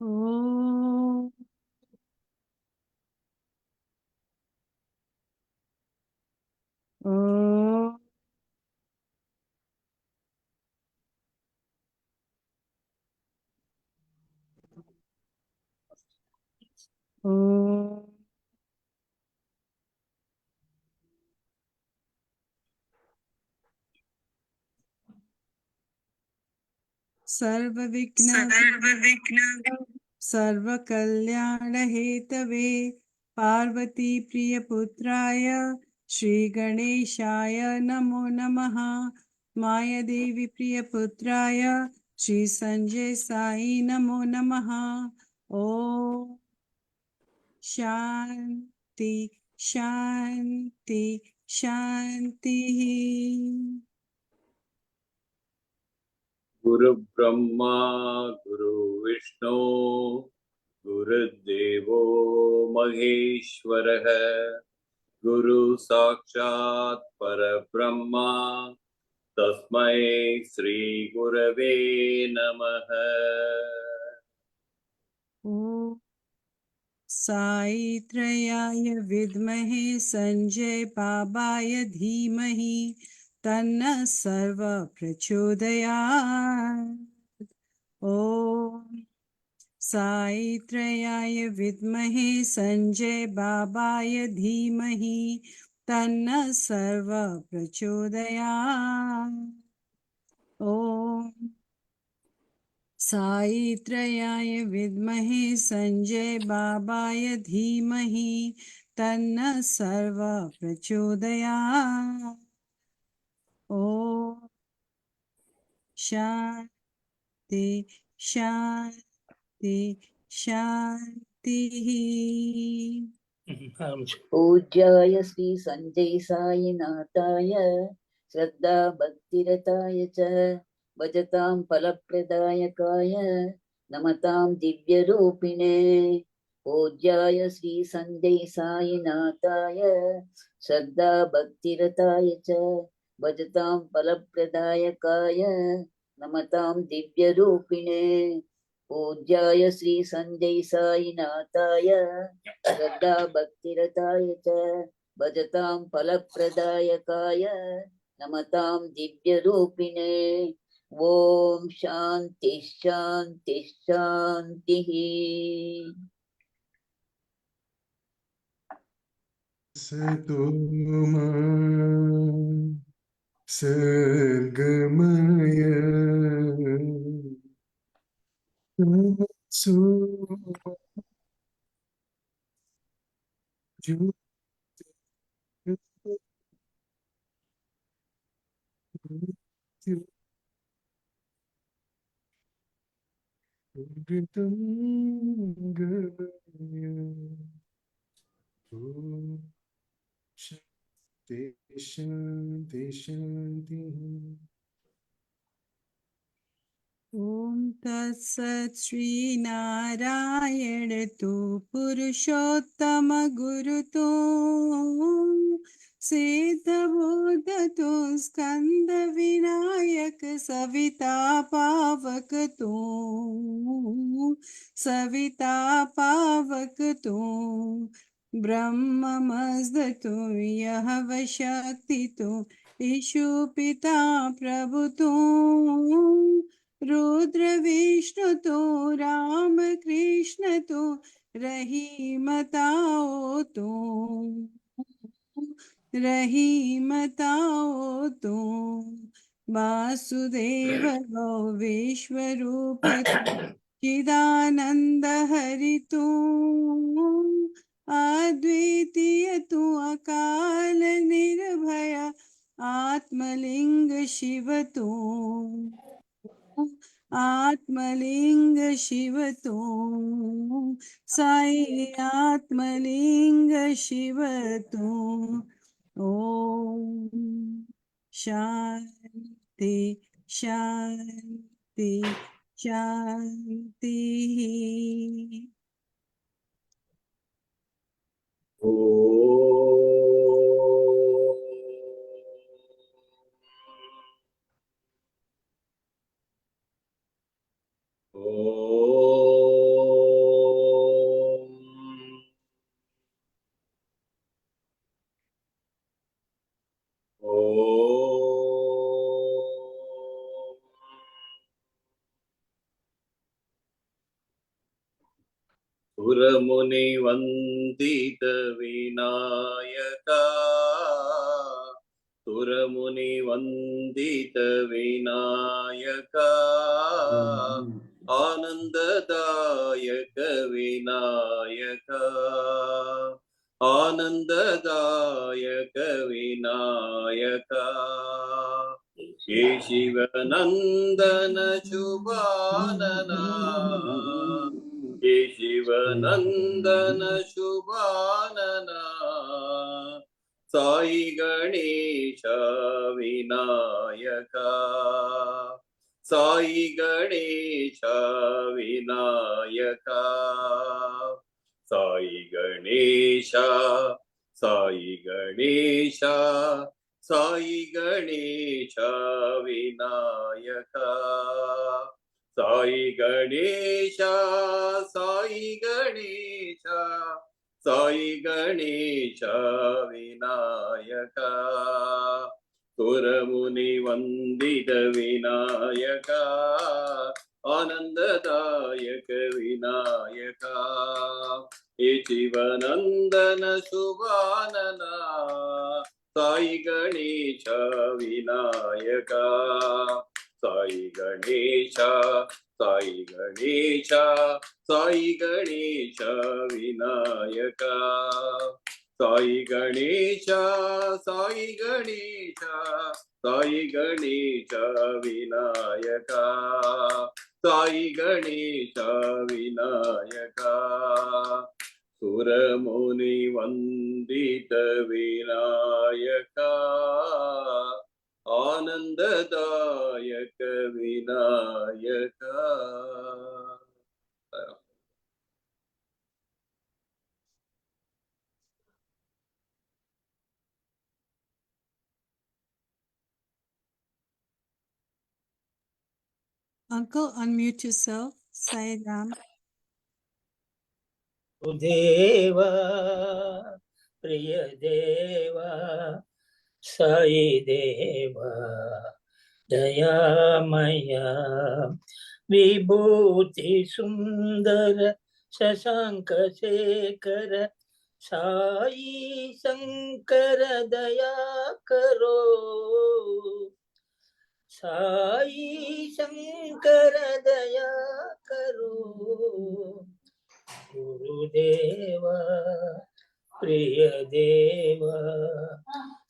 Om Om Om सर्वविघ्न सर्वकल्याण Hathaway Parvati प्रियपुत्राय Shri गणेशाय नमो नमः। मायादेवी प्रियपुत्राय श्री संजय साई नमो नमः। ओम शांति शांति शांति। गुरु ब्रह्मा गुरु विष्णु गुरुदेवो महेश्वरः गुरु साक्षात् परब्रह्मा तस्मै श्री गुरवे नमः। ओम साई त्रयाय विद्महे संजय बाबाय धीमहि तन्नः सर्व प्रचोदयात्। ओम साई त्रयाय विद्महे संजय बाबाय धीमहि तन्नः सर्व प्रचोदयात्। ओम साई त्रयाय विद्महे संजय बाबाय धीमहि तन्नः सर्व प्रचोदयात्। ओम शांति शांति शांति। पूज्याय श्री संजय साईनाथाय श्रद्धा भक्तिरताय च भजतां फलप्रदायकाय नमतां दिव्यरूपिणे। पूज्याय श्री संजय साईनाथाय श्रद्धा भक्तिरताय च भजतां फलप्रदायकाय नमतां दिव्यरूपिणे। पूज्याय श्री संजय साईनाथाय श्रद्धा भक्तिरताय च भजतां फलप्रदायकाय नमतां दिव्यरूपिणे। ओम शांति शांति शांतिः। सतोमा सद्गमय तमसो ज्योतिर्गमय ओम शांति शांति शांति। ओम तत्सत् श्री नारायण तु पुरुषोत्तम गुरु तु सिद्धबोध तु स्कंद विनायक सविता पावक तु सविता पावक तु ब्रह्म मस्द तु यह शक्ति तु ईशु पिता प्रभु तु रुद्र विष्णु तो राम कृष्ण तो रहीमताओ तो रहीमताओ तो वासुदेव गौ विश्वरूप चिदानंद हरि तू अद्वितीय तू अकाल निर्भय आत्मलिंग शिव तू आत्मलिंग शिव तू साई आत्मलिंग शिव तू। ओम शांति शांति शांति। ಸುರಮುನಿ ವಂದಿತ ವಿನಾಯಕ ಸುರಮುನಿ ವಂದಿತ ವಿನಾಯಕ ಆನಂದದಾಯಕ ವಿನಾಯಕ ಆನಂದದಾಯಕ ವಿನಾಯಕ ಹೇ ಶಿವನಂದನ ಶುಭಾನನ ಹೇ ಶಿವನಂದನ ಶುಭಾನನ ಸಾಯಿ ಗಣೇಶ ವಿನಾಯಕ ಸಾಯಿ ಗಣೇಶ ವಿನಾಯಕ ಸಾಯಿ ಗಣೇಶ ಸಾಯಿ ಗಣೇಶ ಸಾಯಿ ಗಣೇಶ ವಿನಾಯಕ ಸಾಯಿ ಗಣೇಶ ಸಾಯಿ ಗಣೇಶ ಸಾಯಿ ಗಣೇಶ ವಿನಾಯಕ ಸುರಮುನಿ ವಂದಿತ ವಿನಾಯಕ ಆನಂದದಾಯಕ ವಿನಾಯಕ ಹೇ ಶಿವನಂದನ ಶುಭಾನನ Sai Ganesha Vinayaka Sai Ganesha Sai Ganesha Sai Ganesha Vinayaka Sai Ganesha Sai Ganesha Sai Ganesha Vinayaka Sai Ganesha Vinayaka ಸುರಮುನಿ ವಂದಿತ Vinayaka ಆನಂದದಾಯಕ Vinayaka. Uncle, unmute yourself. Sai Ram. దేవా ప్రియ దేవా సాయి దేవా దయామయ విభూతి సుందర శశాంక శేఖర సాయి శంకర దయా కరో సాయి శంకర దయా కరో గురుదేవా ప్రియ దేవా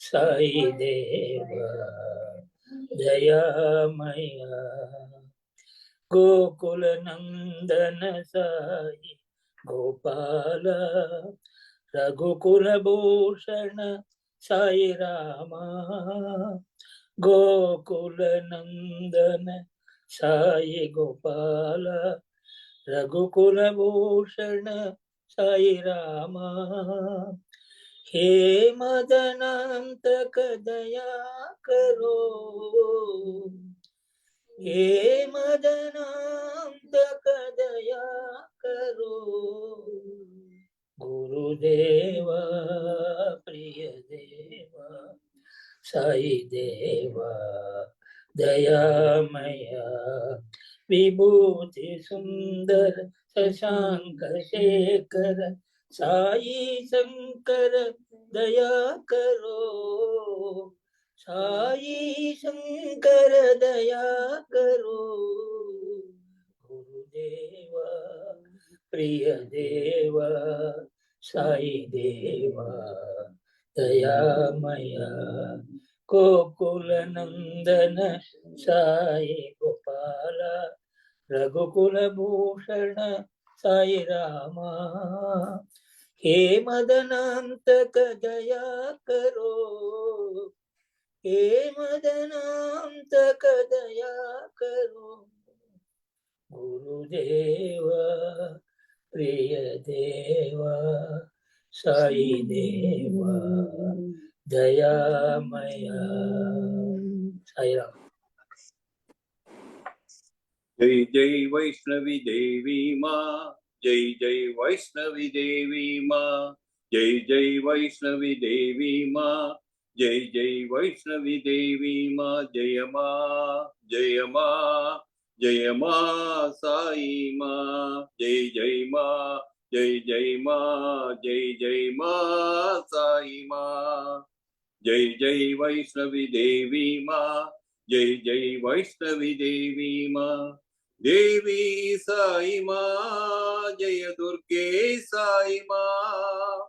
సాయి దేవా దయామయ గోకుల నందన సాయి గోపాల రఘుకుల భూషణ సాయి రామ గోకుల నందన సాయి గోపాల రఘుకుల భూషణ సాయి రామ హే మదనాంతక దయా కరో హే మదనాంతక దయా కరో గురుదేవా ప్రియ దేవా సాయి దేవా దయామయ విభూతి సుందర శశాంక శేఖర సాయి శంకర దయా కరో సాయి శంకర దయా కరో గురుదేవా ప్రియ దేవా సాయి దేవా దయామయ గోకుల నందన సాయి గోపాల రఘుకుల భూషణ సాయి రామ హే మదనాంతక దయా కరో హే మదనాంతక దయా కరో గురుదేవా ప్రియ దేవా సాయి దేవా దయామయ సాయిరామ్. జై జై వైష్ణవి దేవి మా జై జై వైష్ణవి దేవి మా జై జై వైష్ణవి దేవి మా जय जय वैष्णवी देवी माँ जय माँ जय माँ जय माँ साई माँ जय जय माँ जय जय माँ जय जय माँ साई माँ जय जय वैष्णवी देवी माँ जय जय वैष्णवी देवी माँ देवी साई माँ जय दुर्गे साई माँ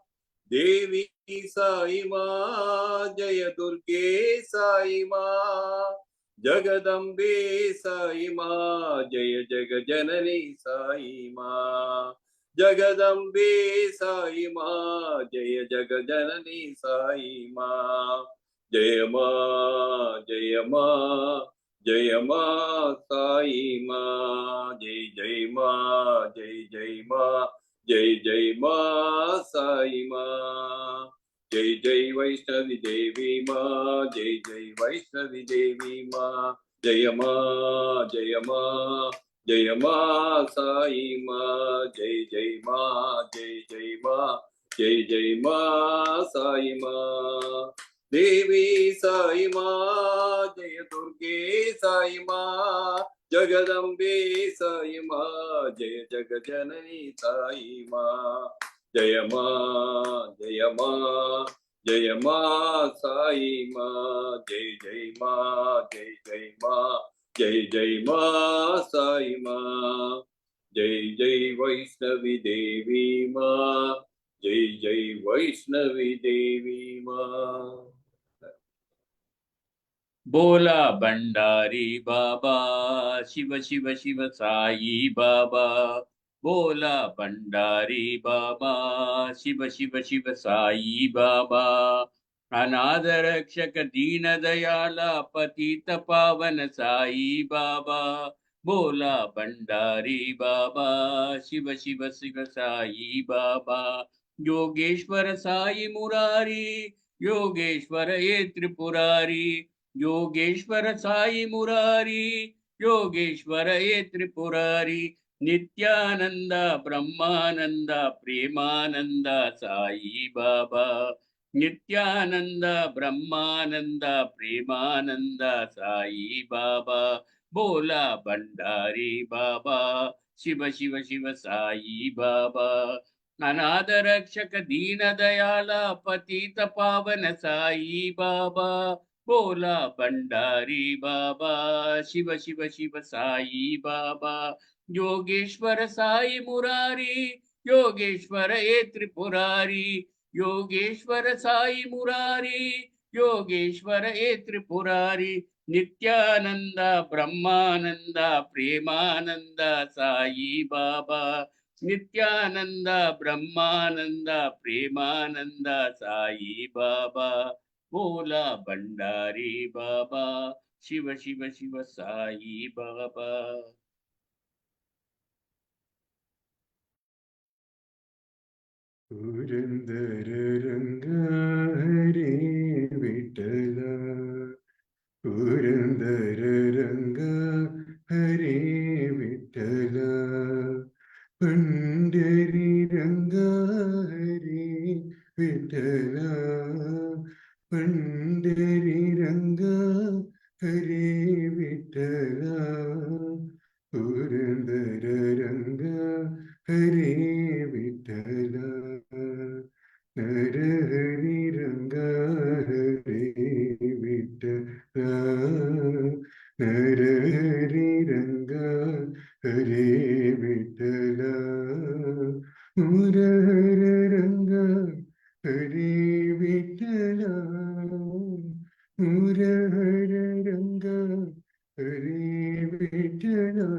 देवी साई माँ जय दुर्गे साई माँ जगदम्बे साई माँ जय जग जननी साई माँ जगदम्बे साई माँ जय जग जननी साई माँ जय माँ जय माँ जय माँ साई माँ जय जय माँ जय जय माँ जय जय माँ साई माँ जय जय वैष्णवी देवी माँ जय जय वैष्णवी देवी माँ जय माँ जय माँ जय माँ साई माँ जय जय माँ जय जय माँ जय जय माँ साई माँ देवी साई माँ जय दुर्गे साई माँ जगदम्बे साई माँ जय जग जननी साई माँ जय माँ जय माँ जय माँ साई माँ जय जय माँ जय जय माँ जय जय माँ साई माँ जय जय वैष्णवी देवी माँ जय जय वैष्णवी देवी माँ बोला भंडारी बाबा शिव शिव शिव साई बाबा बोला भंडारी बाबा शिव शिव शिव साई बाबा अनाथ रक्षक दीन दयाला पतित पावन साई बाबा बोला भंडारी बाबा शिव शिव शिव साई बाबा योगेश्वर साई मुरारी योगेश्वर ये त्रिपुरारी योगेश्वर साई मुरारी योगेश्वर ये त्रिपुरारी नित्यानंद ब्रह्मानंद प्रेमानंद साई बाबा नित्यानंद ब्रह्मानंद प्रेमानंद साई बाबा बोला भंडारी बाबा शिव शिव शिव साई बाबा अनाथ रक्षक दीन दयाला पतित पावन साई बाबा बोला भंडारी बाबा शिव शिव शिव साई बाबा योगेश्वर साई मुरारी योगेश्वर ये त्रिपुरारी योगेश्वर साई मुरारी योगेश्वर ये त्रिपुरारी नित्यानंद ब्रह्मानंद प्रेमानंद साई बाबा नित्यानंद ब्रह्मानंद प्रेमानंद साई बाबा बोला भंडारी बाबा शिव शिव शिव साई बाबा पुरंदर रंगा हरे विठला पुरंदर रंगा हरे विठला पंढरी रंगा हरे विठला पंढरी रंगा हरे विठला पुरंदर रंगा हरे विठला नरहरि रंगा हरे विठला नरहरि रंगा हरे विठला मुरहर रंगा हरे विठला मुरहर रंगा हरे विठला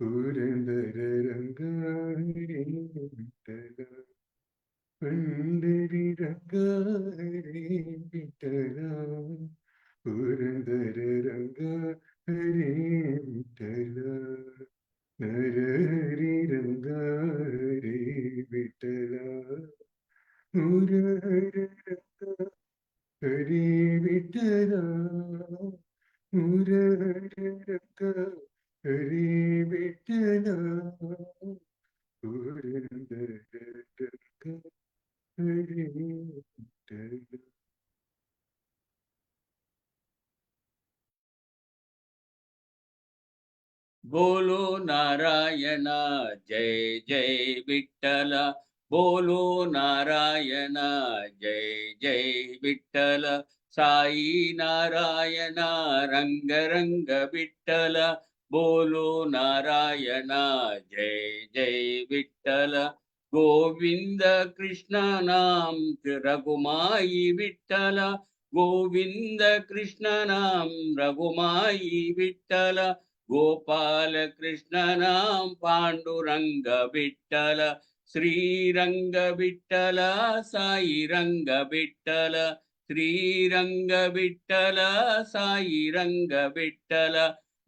पुरंदर रंगा हरे विठला पंढरी रंगा हरे विठला पुरंदर रंगा हरे विठला नरहरि रंगा हरे विठला मुरहर रंगा हरे विठला मुरहर रंगा हरे विठला पुरंदर रंगा हरे विठला बोलो नारायण जय जय विठ्ठल, बोलो नारायण जय जय विठ्ठल, साई नारायण रंग रंग विठ्ठल, बोलो नारायण जय जय विठ्ठल, गोविंद कृष्ण नाम रघुमाई विठ्ठल, गोविंद कृष्ण नाम रघुमाई विठ्ठल, गोपाल कृष्ण नाम पांडुरंग विठ्ठल, श्रीरंग विठ्ठल साई रंग विठ्ठल, श्रीरंग विठ्ठल साई रंग विठ्ठल,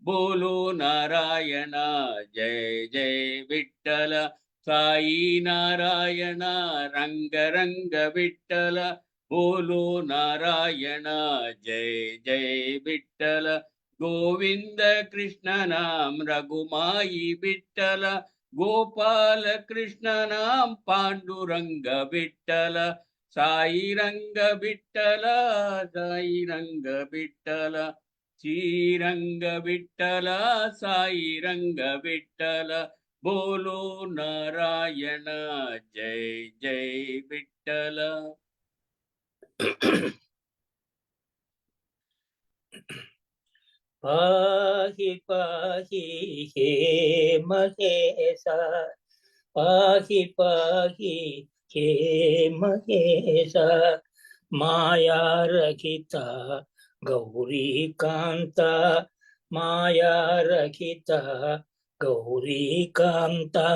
बोलो नारायण जय जय विठ्ठल, साई नारायण रंग रंग विठ्ठल, बोलो नारायण जय जय विठ्ठल, गोविंद कृष्ण नाम रघुमाई विठ्ठल, गोपाल कृष्ण नाम पांडुरंग विठ्ठल, साई रंग विठ्ठल, साई रंग विठ्ठल, श्रीरंग विठ्ठल साई रंग विठ्ठल, बोलो नारायण जय जय विठ्ठल. पाहि पाहि हे महेशा, पाहि पाहि हे महेशा, माया रहिता गौरी कांता, माया रहिता गौरी कांता,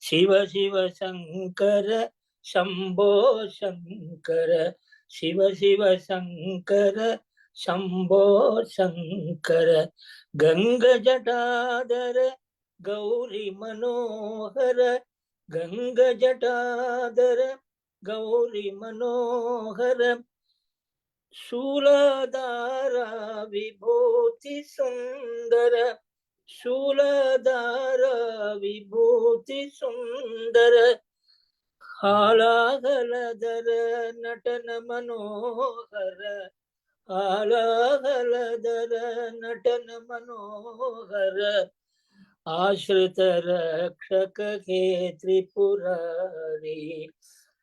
शिव शिव शंकर शंभो शंकर, शिव शिव शंकर शंभो शंकर, गंग जटाधर गौरी मनोहर, गंग जटाधर गौरी मनोहर, शूलधारा विभूति सुंदर, शूलधारा विभूति सुंदर, हालाहलधर नटन मनोहर, हालाहलधर नटन मनोहर, आश्रित रक्षक हे त्रिपुरारी,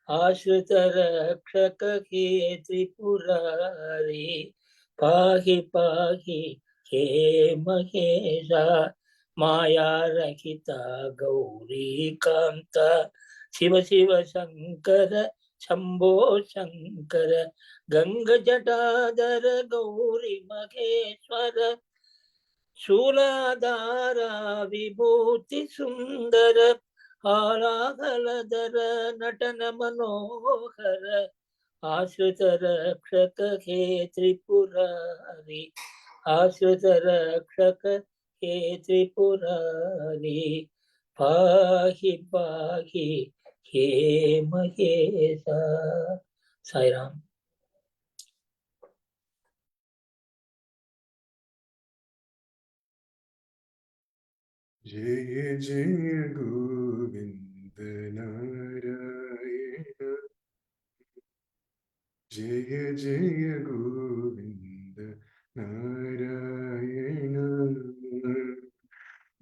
आश्रित रक्षक हे त्रिपुरारी, पाहि पाहि हे महेशा, माया रहिता गौरी कांता, शिव शिव शंकर शंभो शंकर, गंग जटाधर गौरी महेश्वर, शूलाधारा विभूति सुंदर, हालाहलधर नटन मनोहर, आश्रित रक्षक हे त्रिपुरारी, आश्रित रक्षक हे त्रिपुरारी, पाहि पाहि हे महेशा. साई राम. जय जय गोविंद नारायण, जय जय गोविंद नारायण,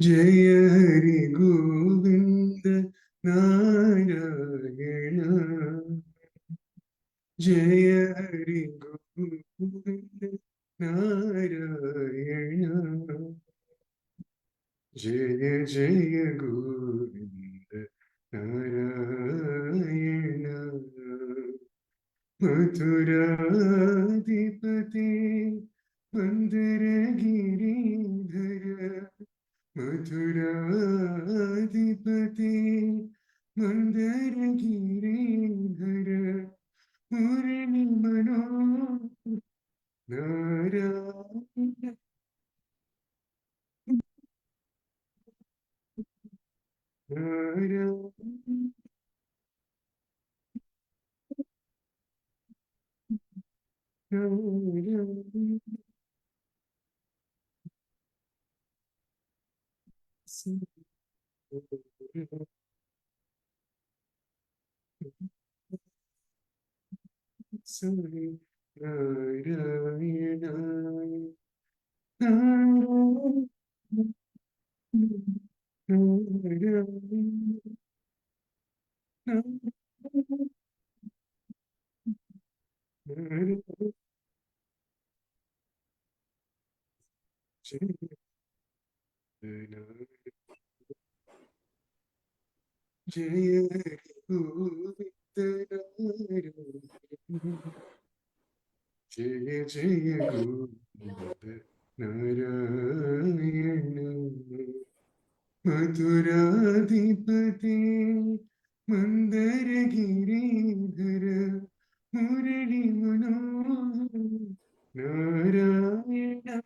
जय हरि गोविंद नारायण, जय हरि गोविंद नारायण, जय जय गोविंद नारायण, मथुराधिपते मंदर गिरिधर, मथुराधिपते मंदर गिरिधर, मुरली मनोहर नारायण, नारायण, नारायण, नारायण, नारायण, जय गोविंद जय जय गोविंद नारायण मधुराधिपते मंदर गिरिधर मुरली मनोहर नारायण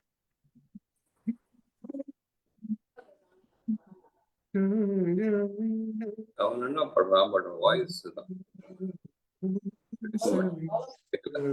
नारायण அவன் என்ன பண்றான் பட் வாய்ஸ் தான் கேட்கல.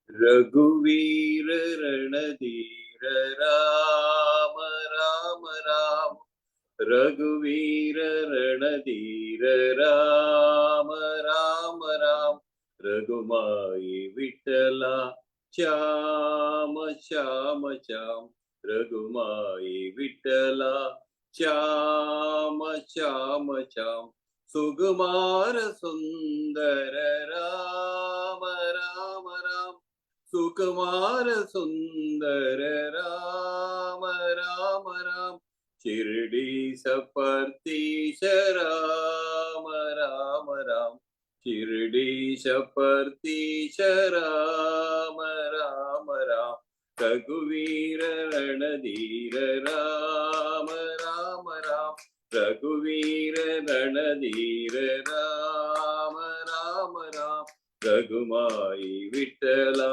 रघुवीर रणधीर राम राम राम रघुवीर रणधीर राम राम राम रघुमाई विठला श्याम श्याम श्याम रघुमाई विठला श्याम श्याम श्याम सुकुमार सुंदर राम राम राम सुकुमार सुंदर राम राम राम शिरडी सपर्तीश राम राम राम शिरडी सपर्तीश राम राम राम रघुवीर रणधीर राम राम राम रघुवीर रणधीर राम राम राम रघुमाई विठला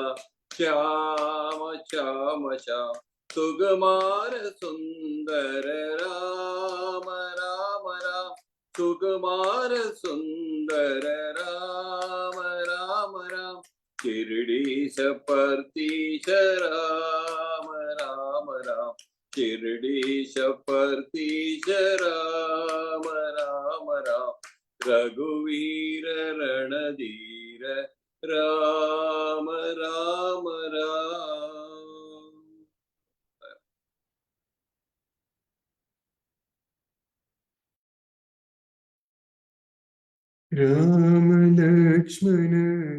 श्याम श्याम श्याम सुकुमार सुंदर राम राम राम सुकुमार सुंदर राम राम राम शिरडी सपर्तीश राम राम राम शिरडी सपर्तीश राम राम राम रघुवीर रणधीर राम राम राम राम लक्ष्मण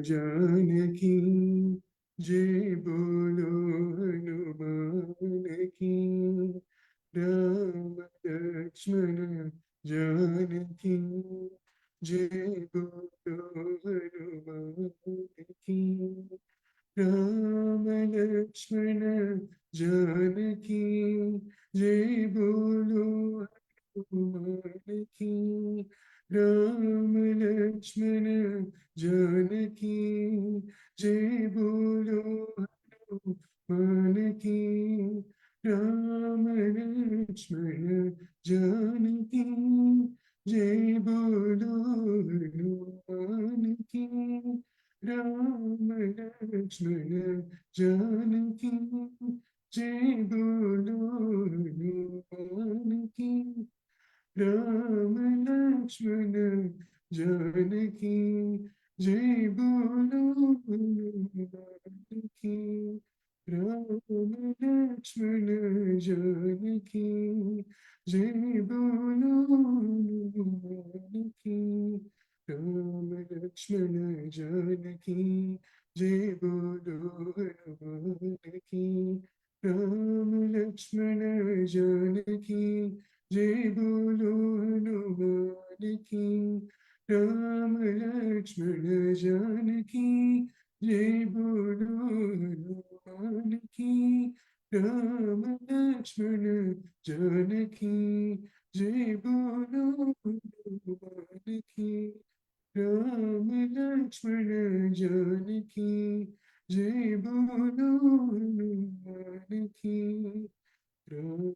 जानकी जय बोलो हनुमान की राम लक्ष्मण जानकी जय बोलो हनुमान की राम लक्ष्मण जानकी जय बोलो हनुमान की राम लक्ष्मण जानकी जय बोलो हनुमान की राम लक्ष्मण जानकी जय बोलो हनुमान की राम लक्ष्मण जानकी जय बोलो हनुमान की राम लक्ष्मण जानकी जय बोलो हनुमान की राम लक्ष्मण जानकी जय बोलो हनुमान की राम लक्ष्मण जानकी जय बोलो हनुमान की राम लक्ष्मण जानकी जय बोलो हनुमान की राम लक्ष्मण जानकी जय बोलो हनुमान की राम लक्ष्मण जानकी जय बोलो हनुमान की राम लक्ष्मण जानकी जय बोलो हनुमान की राम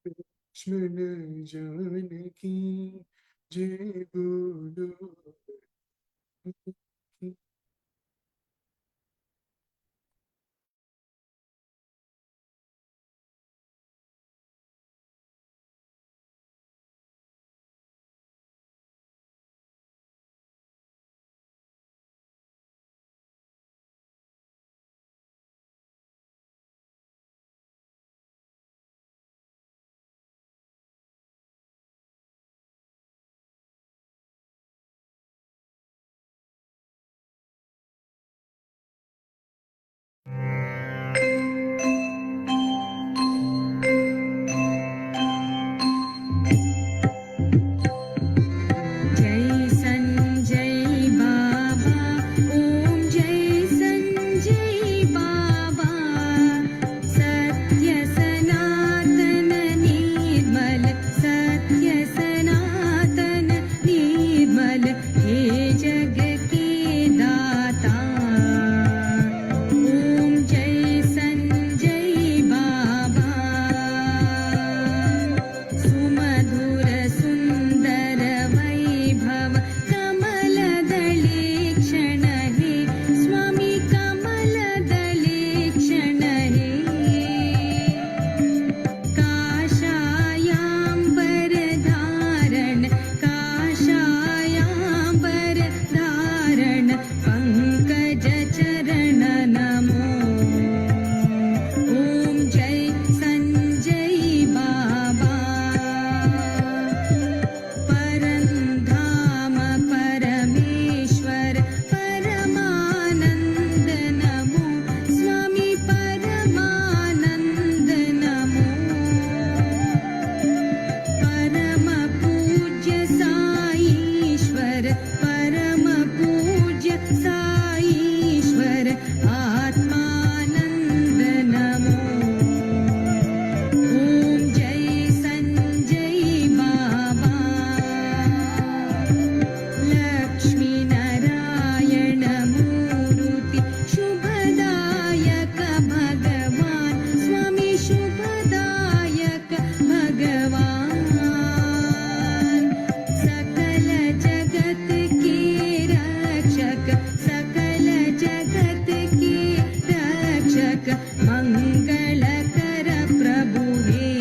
लक्ष्मण जानकी जय बोलो सेवक मंगलकर प्रभु हे।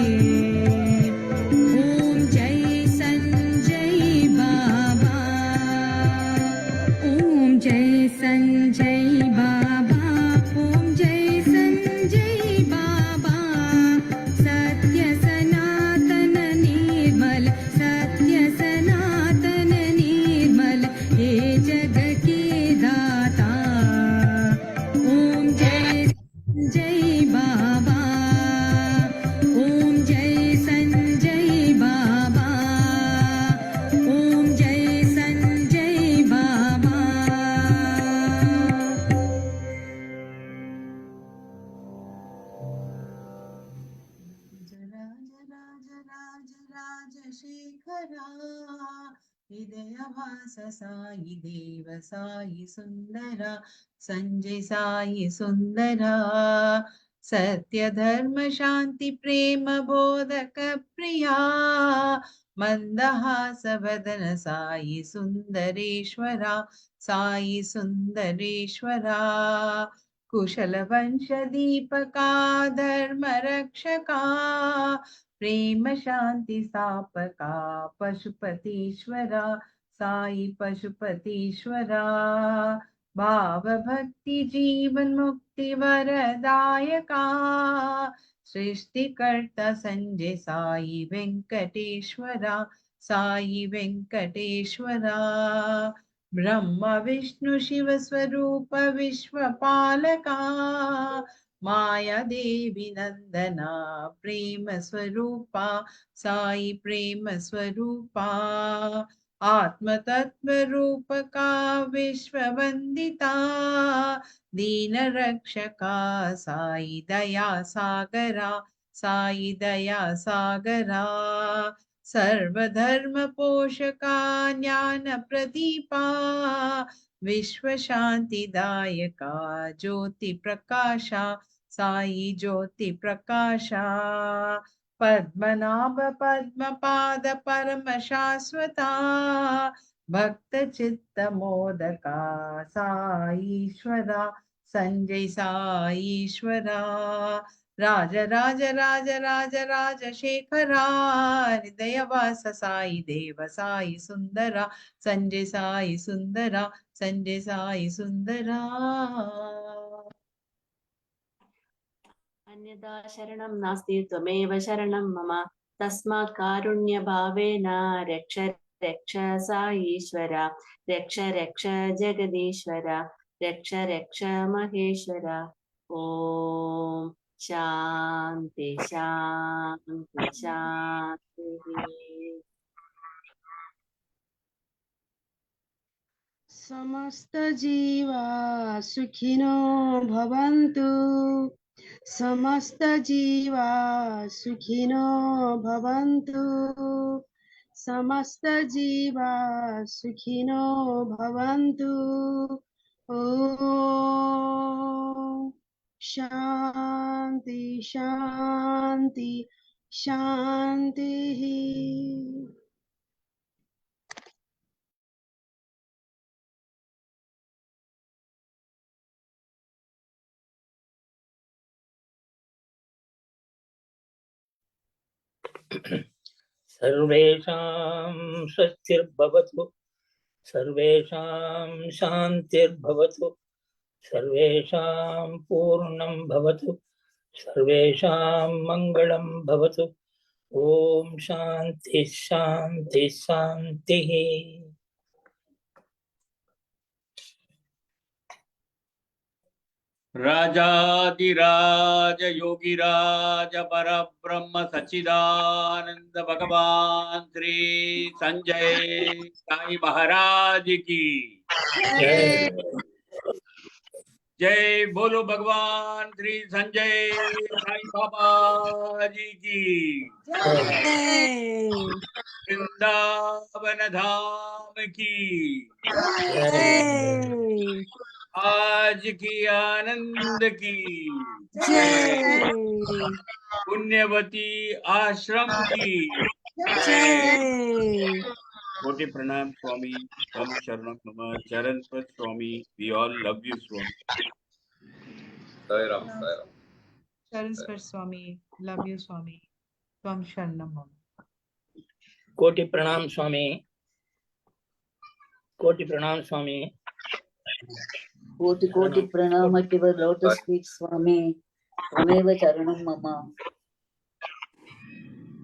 ओम जय संजय बाबा, ओम जय संजय बाबा, ओम जय संजय बाबा। सत्य सनातन निर्मल, सत्य सनातन निर्मल, हे जग के दाता। ओम जय संजय बाबा, ओम जय संजय बाबा, ओम जय संजय बाबा। राजशेखरा हृदयवास साई देव साई सुंदरा, संजय साई सुंदरा। सत्य धर्म शांति प्रेम बोधक प्रिया, मंदहास वदन साई सुंदरेश्वरा, साई सुंदरेश्वरा। कुशल वंश दीपका धर्म रक्षका, प्रेम शांति स्थापका पशुपतीश्वरा, साई पशुपतीश्वरा। भाव भक्ति जीवन मुक्ति वरदायका, सृष्टिकर्ता संजय साई वेंकटेश्वरा, साई वेंकटेश्वरा। ब्रह्मा विष्णु शिव स्वरूप विश्वपालका, माया देवी नंदना प्रेम स्वरूपा, साई प्रेम स्वरूपा। आत्म तत्व रूप का विश्व वंदिता, दीन रक्षका साई दया सागरा, साई दया सागरा। सर्वधर्म पोषका ज्ञान प्रदीपा, विश्व शांतिदायका ज्योति प्रकाशा, साई ज्योति प्रकाशा। पद्मनाभ पद्मपाद परम शाश्वता, भक्त चित्त मोदका साईश्वरा, संजय साईश्वरा। राज राज राज राज राजशेखरा हृदयवास साई देव साई सुंदरा, संजय साई सुंदरा, संजय साई सुंदरा। अन्यथा शरणं नास्ति, त्वमेव शरणं मम। तस्मात् कारुण्यभावेन रक्ष रक्ष साईश्वर, रक्ष रक्ष जगदीश्वर, रक्ष रक्ष महेश्वर। ओम शांति शांति शांति। समस्त जीवा सुखिनो भवन्तु, समस्त जीवा सुखिनो भवन्तु, समस्त जीवा सुखिनो भवन्तु। ओम शांति शांति शांति। सर्वेषां स्वस्तिर्भवतु, सर्वेषां शान्तिर्भवतु, सर्वेषां पूर्णं भवतु, सर्वेषां मङ्गलं भवतु। ओम शांति शांति शांति। राजाधिराज योगिराज परब्रह्म सच्चिदानंद भगवान श्री संजय साई महाराज की जय जय। बोलो भगवान श्री संजय साई बाबा जी की जय वृंदावन धाम की जय आज की आनंद की जय पुण्यवती आश्रम की जय। कोटि प्रणाम स्वामी, हम शरणम नमः, चरण पर Swami, we all love you Swami. Sairam, Sairam. Sharan Spar Swami, love you Swami. Tvam Sharanam Mama. ಕೋಟಿ ಪ್ರಣಾಮ್ ಸ್ವಾಮಿ. ಕೋಟಿ ಪ್ರಣಾಮ್ ಸ್ವಾಮಿ. ಕೋಟಿ ಕೋಟಿ ಪ್ರಣಾಮ at your lotus feet, Swami. Tvameva charanam mama.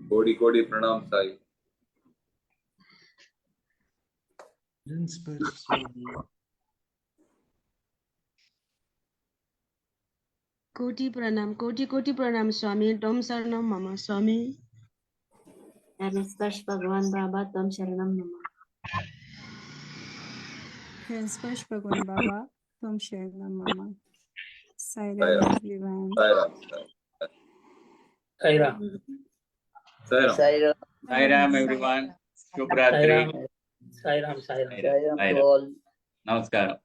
Kodi Kodi Pranam Sai. कोटि प्रणाम स्वामी. तम शरणम मम स्वामी. Sharan Sparsh Bhagavan Baba, Tvam Sharanam Mama. Sparsh Bhagwan Baba, Tvam Sharanam Mama. Sairam Sairam. everyone. Sairam. ಸೈರಾಮ್. Sairam. Sairam. Sairam everyone. Shubh Ratri. ಸೈರಾಮ್. Sairam to all. Namaskaram.